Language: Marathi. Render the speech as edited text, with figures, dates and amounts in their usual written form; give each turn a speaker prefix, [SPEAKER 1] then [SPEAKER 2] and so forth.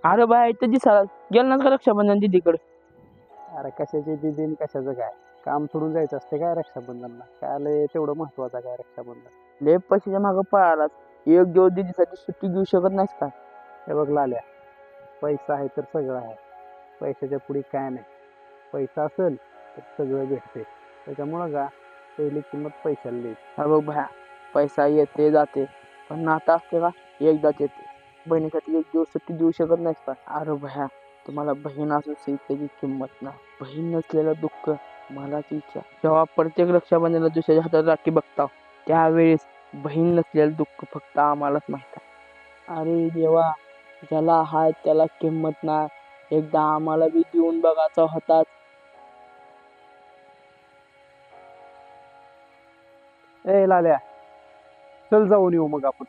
[SPEAKER 1] अरे बाय इथं दिसायला गेलं ना का रक्षाबंधन दीदीकडे?
[SPEAKER 2] अरे कशाची दिदी न कशाचं काय काम सोडून जायचं असते काय रक्षाबंधनला? काय आलंय तेवढं महत्वाचं काय रक्षाबंधन?
[SPEAKER 1] लय पैशाच्या मागं पळालास, एक दिवस दीदीसाठी सुट्टी घेऊ शकत नाहीस का?
[SPEAKER 2] हे बघ लाल्या, पैसा आहे तर सगळं आहे. पैशाच्या पुढे काय नाही. पैसा असेल तर सगळं भेटते. त्याच्यामुळं का पहिली किंमत पैशाला द्यायची.
[SPEAKER 1] हा बघ भया, पैसा येते जाते पण नातं असते का एकदाच येते. बहिणीसाठी एक दिवस सुट्टी देऊ शकत नाहीस का? अरे भया, तुम्हाला बहीण असून त्याची किंमत नाही. बहीण नसलेलं दुःख मला तिच्या जेव्हा प्रत्येक रक्षाबंधनाला दुसऱ्याच्या हातात राखी बघता त्यावेळेस बहीण नसलेलं दुःख फक्त आम्हालाच माहित आहे. अरे देवा, ज्याला हाय त्याला किंमत नाही. एकदा आम्हाला बी देऊन बघायचा होता.
[SPEAKER 2] ए लाल्या, चल जाऊन येऊ मग आपण.